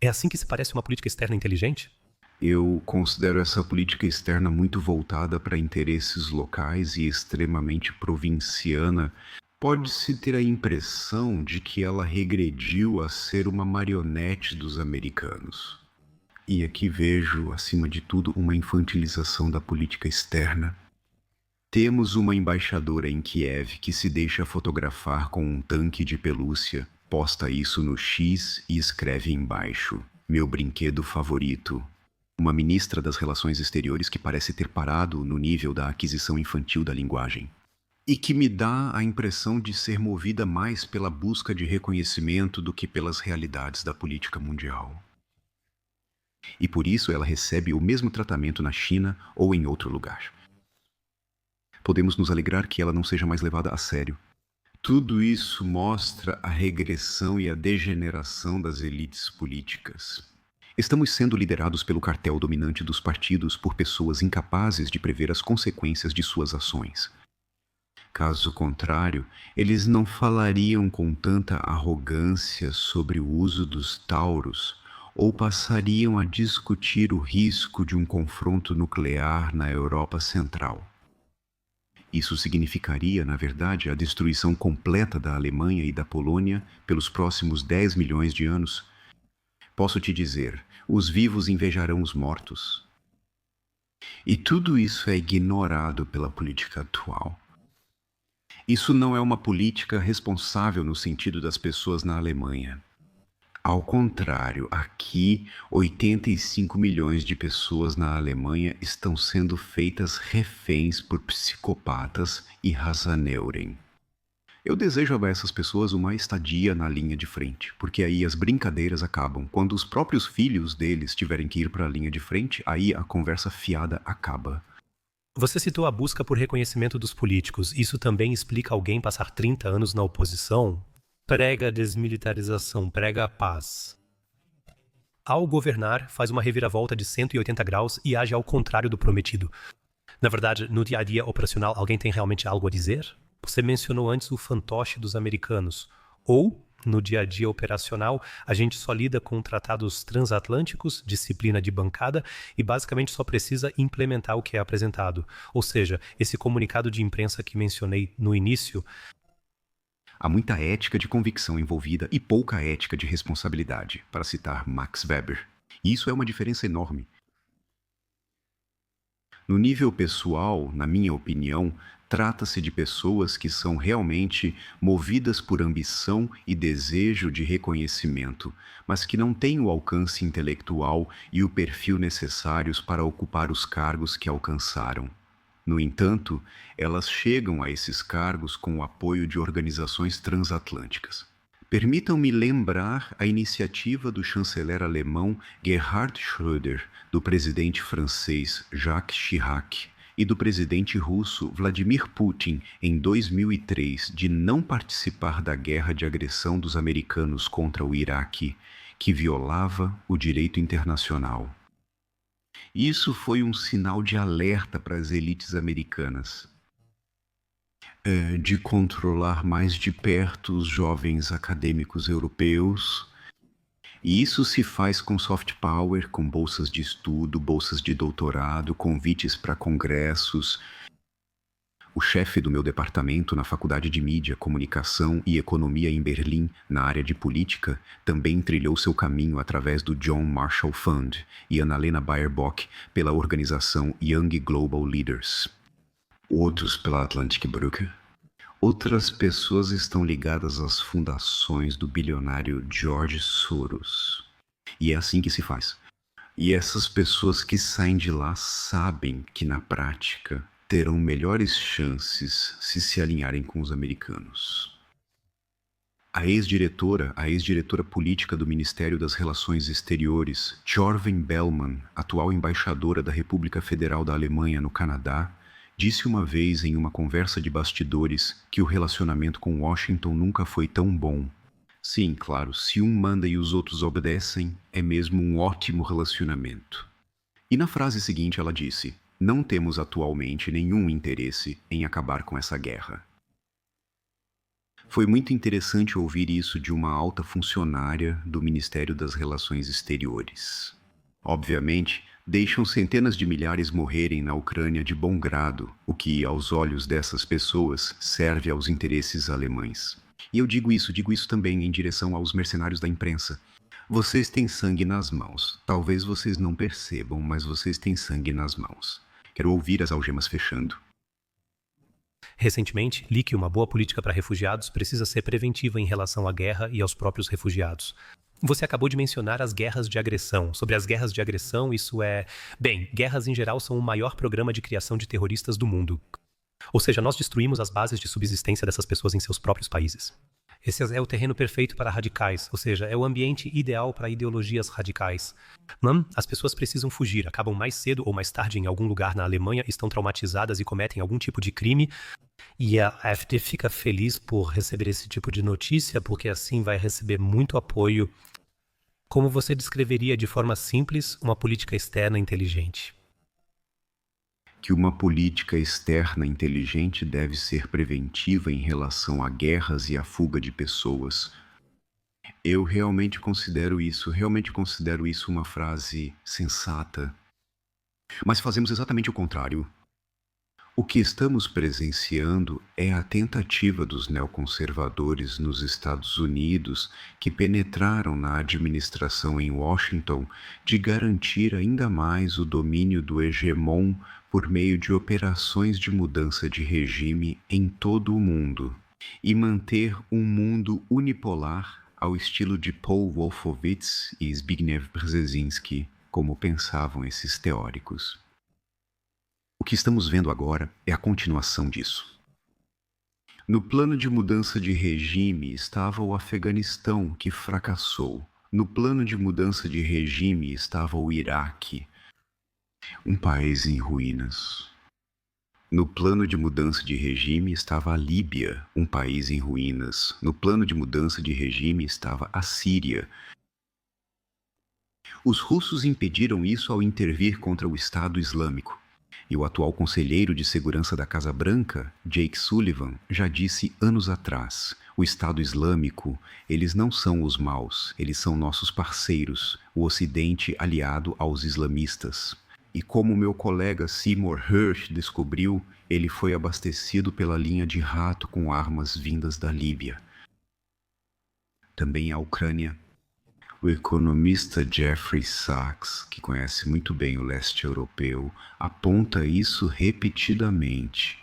É assim que se parece uma política externa inteligente? Eu considero essa política externa muito voltada para interesses locais e extremamente provinciana. Pode-se ter a impressão de que ela regrediu a ser uma marionete dos americanos. E aqui vejo, acima de tudo, uma infantilização da política externa. Temos uma embaixadora em Kiev que se deixa fotografar com um tanque de pelúcia, posta isso no X e escreve embaixo: meu brinquedo favorito. Uma ministra das Relações Exteriores que parece ter parado no nível da aquisição infantil da linguagem. E que me dá a impressão de ser movida mais pela busca de reconhecimento do que pelas realidades da política mundial. E por isso ela recebe o mesmo tratamento na China ou em outro lugar. Podemos nos alegrar que ela não seja mais levada a sério. Tudo isso mostra a regressão e a degeneração das elites políticas. Estamos sendo liderados pelo cartel dominante dos partidos por pessoas incapazes de prever as consequências de suas ações. Caso contrário, eles não falariam com tanta arrogância sobre o uso dos tauros ou passariam a discutir o risco de um confronto nuclear na Europa Central. Isso significaria, na verdade, a destruição completa da Alemanha e da Polônia pelos próximos 10 milhões de anos. Posso te dizer, os vivos invejarão os mortos. E tudo isso é ignorado pela política atual. Isso não é uma política responsável no sentido das pessoas na Alemanha. Ao contrário, aqui, 85 milhões de pessoas na Alemanha estão sendo feitas reféns por psicopatas e Razaneuren. Eu desejo a essas pessoas uma estadia na linha de frente, porque aí as brincadeiras acabam. Quando os próprios filhos deles tiverem que ir para a linha de frente, aí a conversa fiada acaba. Você citou a busca por reconhecimento dos políticos. Isso também explica alguém passar 30 anos na oposição? Prega a desmilitarização, prega a paz. Ao governar, faz uma reviravolta de 180 graus e age ao contrário do prometido. Na verdade, no dia a dia operacional, alguém tem realmente algo a dizer? Você mencionou antes o fantoche dos americanos. Ou, no dia a dia operacional, a gente só lida com tratados transatlânticos, disciplina de bancada e basicamente só precisa implementar o que é apresentado. Ou seja, esse comunicado de imprensa que mencionei no início. Há muita ética de convicção envolvida e pouca ética de responsabilidade, para citar Max Weber. E isso é uma diferença enorme. No nível pessoal, na minha opinião, trata-se de pessoas que são realmente movidas por ambição e desejo de reconhecimento, mas que não têm o alcance intelectual e o perfil necessários para ocupar os cargos que alcançaram. No entanto, elas chegam a esses cargos com o apoio de organizações transatlânticas. Permitam-me lembrar a iniciativa do chanceler alemão Gerhard Schröder, do presidente francês Jacques Chirac e do presidente russo Vladimir Putin em 2003 de não participar da guerra de agressão dos americanos contra o Iraque, que violava o direito internacional. Isso foi um sinal de alerta para as elites americanas, de controlar mais de perto os jovens acadêmicos europeus. E isso se faz com soft power, com bolsas de estudo, bolsas de doutorado, convites para congressos. O chefe do meu departamento na Faculdade de Mídia, Comunicação e Economia em Berlim, na área de política, também trilhou seu caminho através do John Marshall Fund e Annalena Baerbock pela organização Young Global Leaders. Outros pela Atlantic Brücke. Outras pessoas estão ligadas às fundações do bilionário George Soros. E é assim que se faz. E essas pessoas que saem de lá sabem que, na prática, terão melhores chances se alinharem com os americanos. A ex-diretora política do Ministério das Relações Exteriores, Thorven Bellmann, atual embaixadora da República Federal da Alemanha no Canadá, disse uma vez em uma conversa de bastidores que o relacionamento com Washington nunca foi tão bom. Sim, claro, se um manda e os outros obedecem, é mesmo um ótimo relacionamento. E na frase seguinte ela disse: não temos atualmente nenhum interesse em acabar com essa guerra. Foi muito interessante ouvir isso de uma alta funcionária do Ministério das Relações Exteriores. Obviamente, deixam centenas de milhares morrerem na Ucrânia de bom grado, o que, aos olhos dessas pessoas, serve aos interesses alemães. E eu digo isso também em direção aos mercenários da imprensa. Vocês têm sangue nas mãos. Talvez vocês não percebam, mas vocês têm sangue nas mãos. Quero ouvir as algemas fechando. Recentemente, li que uma boa política para refugiados precisa ser preventiva em relação à guerra e aos próprios refugiados. Você acabou de mencionar as guerras de agressão. Sobre as guerras de agressão, isso é... Bem, guerras em geral são o maior programa de criação de terroristas do mundo. Ou seja, nós destruímos as bases de subsistência dessas pessoas em seus próprios países. Esse é o terreno perfeito para radicais, ou seja, é o ambiente ideal para ideologias radicais. As pessoas precisam fugir, acabam mais cedo ou mais tarde em algum lugar na Alemanha, estão traumatizadas e cometem algum tipo de crime. E a AfD fica feliz por receber esse tipo de notícia, porque assim vai receber muito apoio. Como você descreveria de forma simples uma política externa inteligente? Que uma política externa inteligente deve ser preventiva em relação a guerras e à fuga de pessoas. Eu realmente considero isso uma frase sensata. Mas fazemos exatamente o contrário. O que estamos presenciando é a tentativa dos neoconservadores nos Estados Unidos, que penetraram na administração em Washington, de garantir ainda mais o domínio do hegemon por meio de operações de mudança de regime em todo o mundo, e manter um mundo unipolar ao estilo de Paul Wolfowitz e Zbigniew Brzezinski, como pensavam esses teóricos. O que estamos vendo agora é a continuação disso. No plano de mudança de regime estava o Afeganistão, que fracassou. No plano de mudança de regime estava o Iraque, um país em ruínas. No plano de mudança de regime estava a Líbia, um país em ruínas. No plano de mudança de regime estava a Síria. Os russos impediram isso ao intervir contra o Estado Islâmico. E o atual conselheiro de segurança da Casa Branca, Jake Sullivan, já disse anos atrás: o Estado Islâmico, eles não são os maus, eles são nossos parceiros, o Ocidente aliado aos islamistas. E como meu colega Seymour Hersh descobriu, ele foi abastecido pela linha de rato com armas vindas da Líbia. Também a Ucrânia. O economista Jeffrey Sachs, que conhece muito bem o leste europeu, aponta isso repetidamente.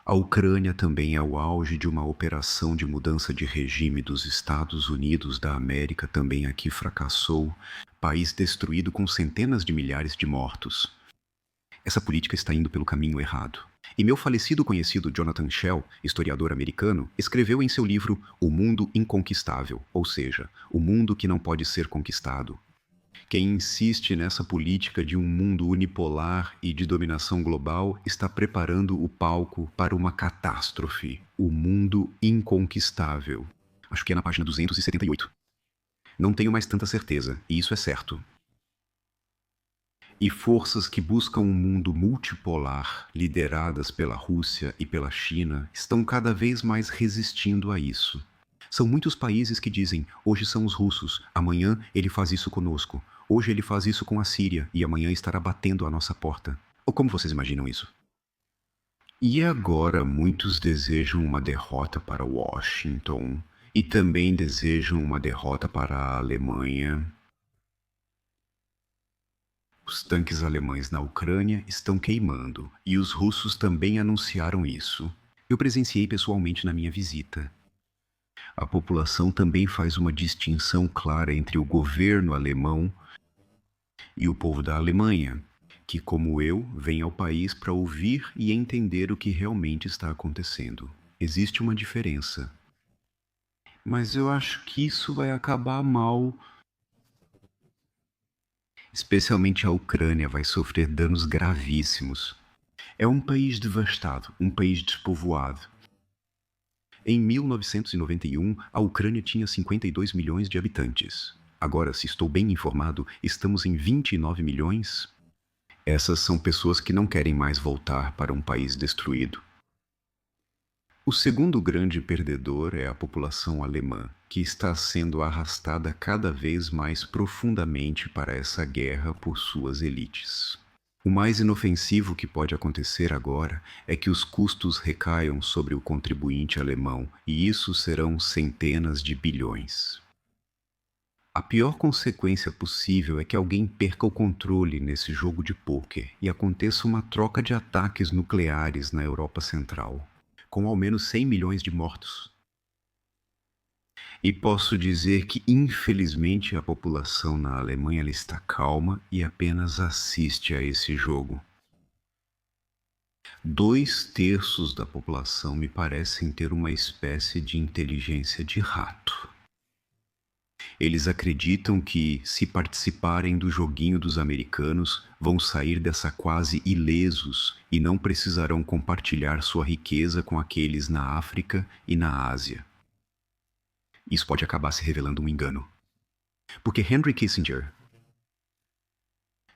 A Ucrânia também é o auge de uma operação de mudança de regime dos Estados Unidos da América, também aqui fracassou, país destruído com centenas de milhares de mortos. Essa política está indo pelo caminho errado. E meu falecido conhecido Jonathan Shell, historiador americano, escreveu em seu livro O Mundo Inconquistável, ou seja, o mundo que não pode ser conquistado. Quem insiste nessa política de um mundo unipolar e de dominação global está preparando o palco para uma catástrofe, o mundo inconquistável. Acho que é na página 278. Não tenho mais tanta certeza, e isso é certo. E forças que buscam um mundo multipolar, lideradas pela Rússia e pela China, estão cada vez mais resistindo a isso. São muitos países que dizem: hoje são os russos, amanhã ele faz isso conosco, hoje ele faz isso com a Síria e amanhã estará batendo à nossa porta. Ou como vocês imaginam isso? E agora muitos desejam uma derrota para Washington e também desejam uma derrota para a Alemanha. Os tanques alemães na Ucrânia estão queimando, e os russos também anunciaram isso. Eu presenciei pessoalmente na minha visita. A população também faz uma distinção clara entre o governo alemão e o povo da Alemanha, que, como eu, vem ao país para ouvir e entender o que realmente está acontecendo. Existe uma diferença. Mas eu acho que isso vai acabar mal. Especialmente a Ucrânia vai sofrer danos gravíssimos. É um país devastado, um país despovoado. Em 1991, a Ucrânia tinha 52 milhões de habitantes. Agora, se estou bem informado, estamos em 29 milhões. Essas são pessoas que não querem mais voltar para um país destruído. O segundo grande perdedor é a população alemã, que está sendo arrastada cada vez mais profundamente para essa guerra por suas elites. O mais inofensivo que pode acontecer agora é que os custos recaiam sobre o contribuinte alemão, e isso serão centenas de bilhões. A pior consequência possível é que alguém perca o controle nesse jogo de pôquer e aconteça uma troca de ataques nucleares na Europa Central, com ao menos 100 milhões de mortos. E posso dizer que, infelizmente, a população na Alemanha ela está calma e apenas assiste a esse jogo. 2/3 da população me parecem ter uma espécie de inteligência de rato. Eles acreditam que, se participarem do joguinho dos americanos, vão sair dessa quase ilesos e não precisarão compartilhar sua riqueza com aqueles na África e na Ásia. Isso pode acabar se revelando um engano. Porque Henry Kissinger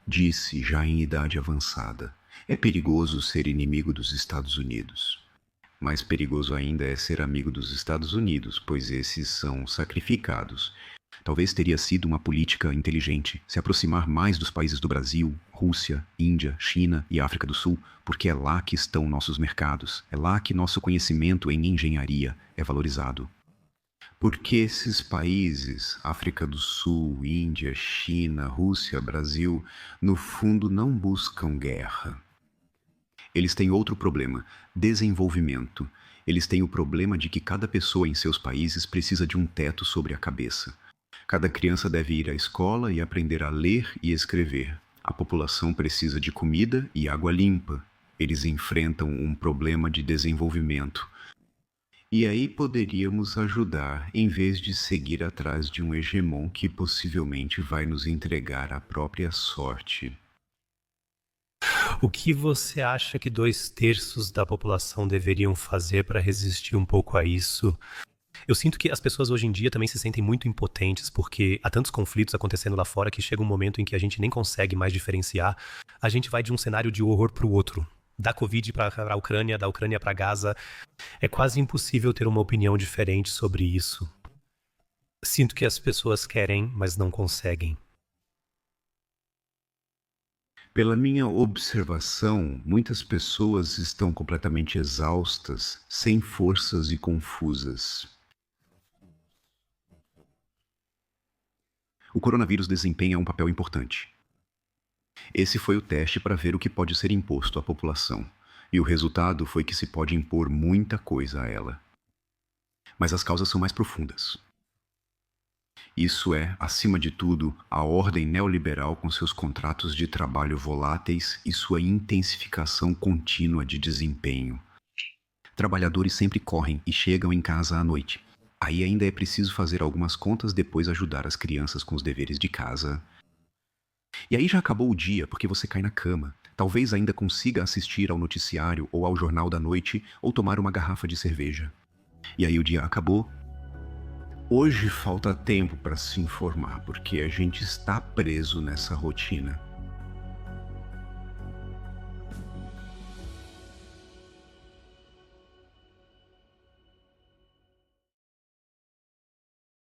disse, já em idade avançada, é perigoso ser inimigo dos Estados Unidos. Mais perigoso ainda é ser amigo dos Estados Unidos, pois esses são sacrificados. Talvez teria sido uma política inteligente se aproximar mais dos países do Brasil, Rússia, Índia, China e África do Sul, porque é lá que estão nossos mercados, é lá que nosso conhecimento em engenharia é valorizado. Porque esses países, África do Sul, Índia, China, Rússia, Brasil, no fundo não buscam guerra. Eles têm outro problema, desenvolvimento. Eles têm o problema de que cada pessoa em seus países precisa de um teto sobre a cabeça. Cada criança deve ir à escola e aprender a ler e escrever. A população precisa de comida e água limpa. Eles enfrentam um problema de desenvolvimento. E aí poderíamos ajudar, em vez de seguir atrás de um hegemon que possivelmente vai nos entregar a própria sorte. O que você acha que 2/3 da população deveriam fazer para resistir um pouco a isso? Eu sinto que as pessoas hoje em dia também se sentem muito impotentes porque há tantos conflitos acontecendo lá fora que chega um momento em que a gente nem consegue mais diferenciar. A gente vai de um cenário de horror para o outro. Da Covid para a Ucrânia, da Ucrânia para Gaza. É quase impossível ter uma opinião diferente sobre isso. Sinto que as pessoas querem, mas não conseguem. Pela minha observação, muitas pessoas estão completamente exaustas, sem forças e confusas. O coronavírus desempenha um papel importante. Esse foi o teste para ver o que pode ser imposto à população, e o resultado foi que se pode impor muita coisa a ela. Mas as causas são mais profundas. Isso é, acima de tudo, a ordem neoliberal com seus contratos de trabalho voláteis e sua intensificação contínua de desempenho. Trabalhadores sempre correm e chegam em casa à noite. Aí ainda é preciso fazer algumas contas, depois ajudar as crianças com os deveres de casa. E aí já acabou o dia porque você cai na cama. Talvez ainda consiga assistir ao noticiário ou ao jornal da noite ou tomar uma garrafa de cerveja. E aí o dia acabou. Hoje falta tempo para se informar porque a gente está preso nessa rotina.